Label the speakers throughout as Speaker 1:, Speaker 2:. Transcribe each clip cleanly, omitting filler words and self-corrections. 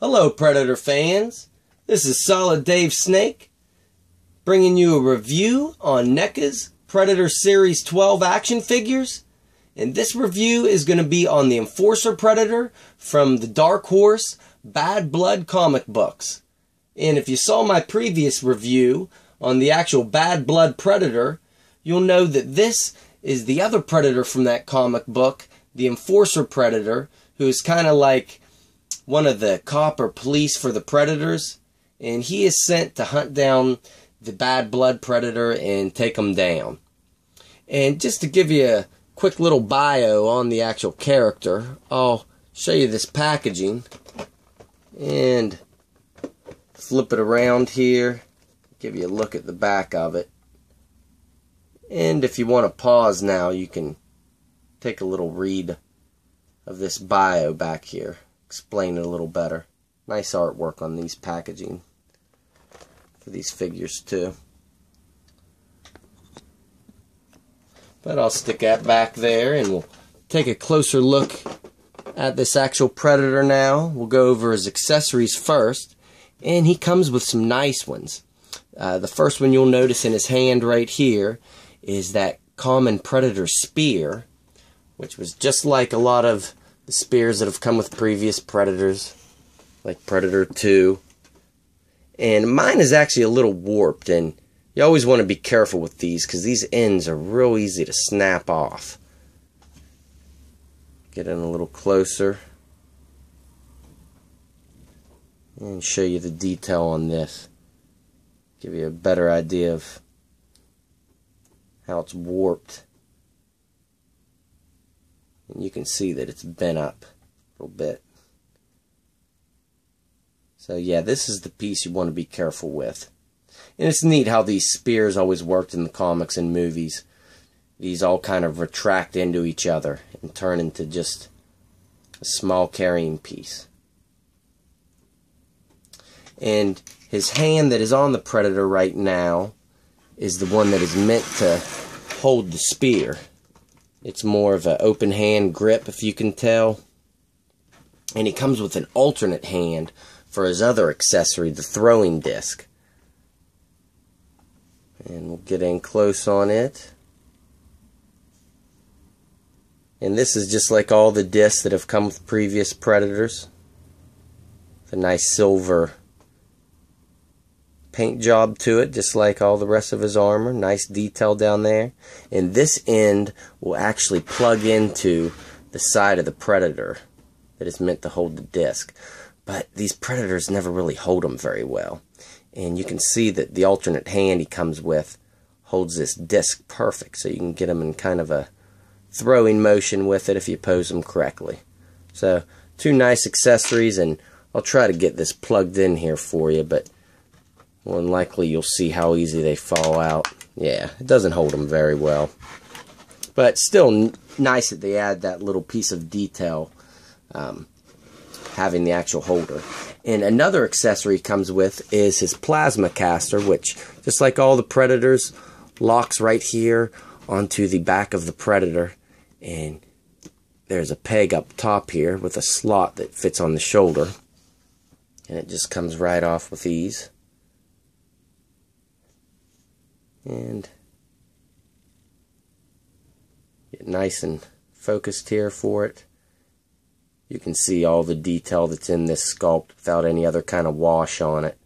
Speaker 1: Hello Predator fans, this is Solid Dave Snake bringing you a review on NECA's Predator Series 12 action figures, and this review is going to be on the Enforcer Predator from the Dark Horse Bad Blood comic books. And if you saw my previous review on the actual Bad Blood Predator, you'll know that this is the other Predator from that comic book, the Enforcer Predator, who is kind of like one of the cop or police for the Predators, and he is sent to hunt down the Bad Blood Predator and take him down. And just to give you a quick little bio on the actual character, I'll show you this packaging and flip it around here, give you a look at the back of it. And if you want to pause now, you can take a little read of this bio back here. Explain it a little better. Nice artwork on these packaging for these figures too. But I'll stick that back there and we'll take a closer look at this actual Predator now. We'll go over his accessories first, and he comes with some nice ones. The first one you'll notice in his hand right here is that common Predator spear, which was just like a lot of the spears that have come with previous Predators, like Predator 2. And mine is actually a little warped, and you always want to be careful with these because these ends are real easy to snap off. Get in a little closer and show you the detail on this. Give you a better idea of how it's warped. And you can see that it's bent up a little bit. So yeah, this is the piece you want to be careful with. And it's neat how these spears always worked in the comics and movies. These all kind of retract into each other and turn into just a small carrying piece. And his hand that is on the Predator right now is the one that is meant to hold the spear. It's more of an open hand grip, if you can tell. And he comes with an alternate hand for his other accessory, the throwing disc. And we'll get in close on it. And this is just like all the discs that have come with previous Predators. The nice silver paint job to it, just like all the rest of his armor. Nice detail down there. And this end will actually plug into the side of the Predator that is meant to hold the disc. But these Predators never really hold them very well. And you can see that the alternate hand he comes with holds this disc perfect, so you can get him in kind of a throwing motion with it if you pose them correctly. So, two nice accessories, and I'll try to get this plugged in here for you, but more than likely you'll see how easy they fall out. Yeah, it doesn't hold them very well. But still nice that they add that little piece of detail, having the actual holder. And another accessory he comes with is his plasma caster, which, just like all the Predators, locks right here onto the back of the Predator. And there's a peg up top here with a slot that fits on the shoulder. And it just comes right off with ease. And get nice and focused here for it. You can see all the detail that's in this sculpt without any other kind of wash on it.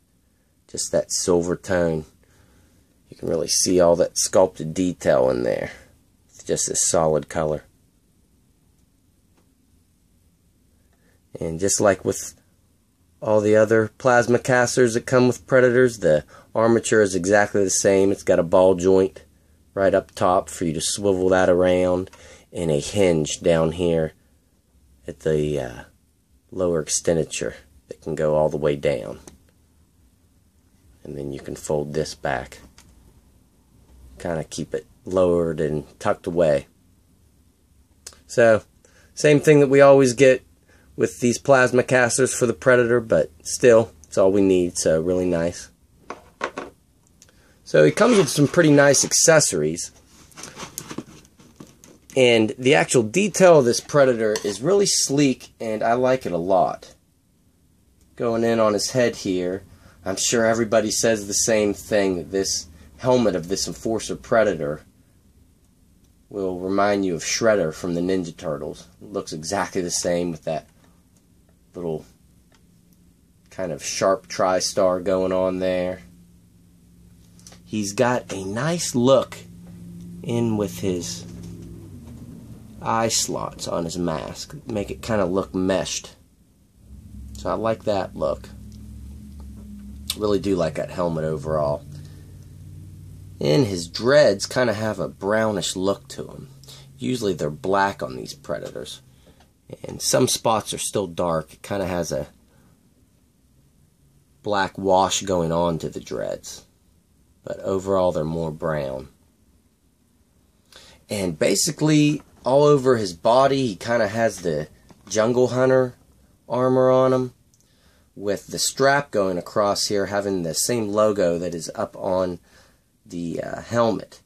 Speaker 1: Just that silver tone. You can really see all that sculpted detail in there. It's just this solid color. And just like with all the other plasma casters that come with Predators, the armature is exactly the same. It's got a ball joint right up top for you to swivel that around, and a hinge down here at the lower expenditure that can go all the way down. And then you can fold this back. Kind of keep it lowered and tucked away. So, same thing that we always get with these plasma casters for the Predator, but still, it's all we need, so really nice. So he comes with some pretty nice accessories. And the actual detail of this Predator is really sleek, and I like it a lot. going in on his head here. I'm sure everybody says the same thing, that this helmet of this Enforcer Predator will remind you of Shredder from the Ninja Turtles. It looks exactly the same with that little kind of sharp tri-star going on there. He's got a nice look in with his eye slots on his mask. Make it kind of look meshed. So I like that look. Really do like that helmet overall. And his dreads kind of have a brownish look to them. Usually they're black on these Predators. And some spots are still dark. It kind of has a black wash going on to the dreads. But overall they're more brown. And basically all over his body he kind of has the Jungle Hunter armor on him, with the strap going across here having the same logo that is up on the helmet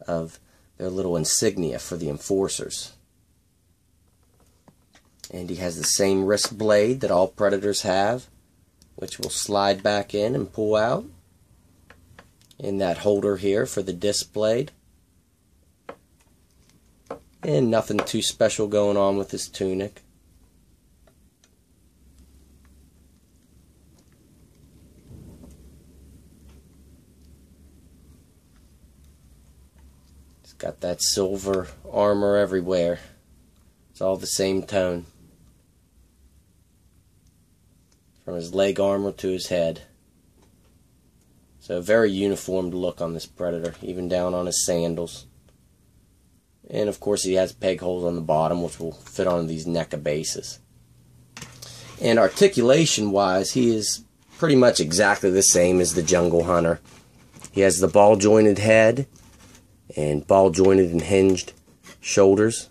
Speaker 1: of their little insignia for the Enforcers. And he has the same wrist blade that all Predators have, which will slide back in and pull out. And that holder here for the disc blade. And nothing too special going on with his tunic. He's got that silver armor everywhere. It's all the same tone. From his leg armor to his head. So a very uniformed look on this Predator, even down on his sandals. And of course he has peg holes on the bottom which will fit on these NECA bases. And articulation wise, he is pretty much exactly the same as the Jungle Hunter. He has the ball jointed head and ball jointed and hinged shoulders,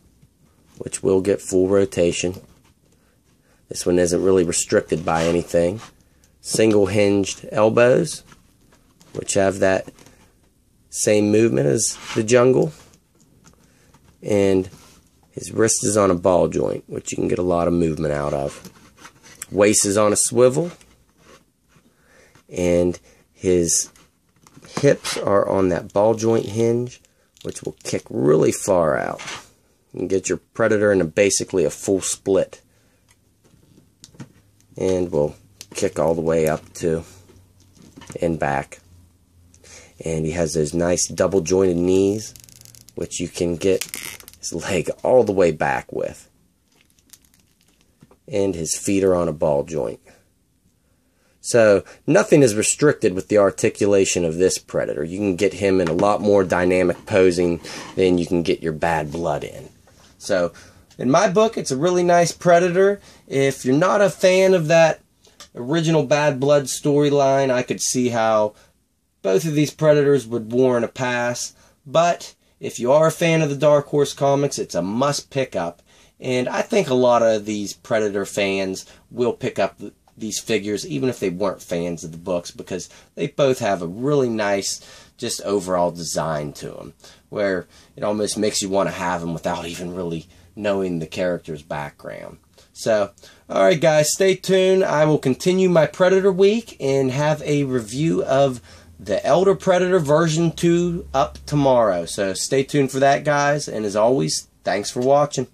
Speaker 1: which will get full rotation. This one isn't really restricted by anything. Single hinged elbows, which have that same movement as the Jungle. And his wrist is on a ball joint, which you can get a lot of movement out of. Waist is on a swivel. And his hips are on that ball joint hinge, which will kick really far out. You can get your Predator in basically a full split. And will kick all the way up to and back. And he has those nice double jointed knees, which you can get his leg all the way back with. And his feet are on a ball joint. So nothing is restricted with the articulation of this Predator. You can get him in a lot more dynamic posing than you can get your Bad Blood in. So in my book, it's a really nice Predator. If you're not a fan of that original Bad Blood storyline, I could see how both of these Predators would warrant a pass. But if you are a fan of the Dark Horse comics, it's a must pick up. And I think a lot of these Predator fans will pick up these figures, even if they weren't fans of the books, because they both have a really nice, just overall design to them, where it almost makes you want to have them without even really knowing the character's background. So, alright guys, stay tuned. I will continue my Predator week and have a review of the Elder Predator version 2 up tomorrow. So stay tuned for that, guys, and as always, thanks for watching.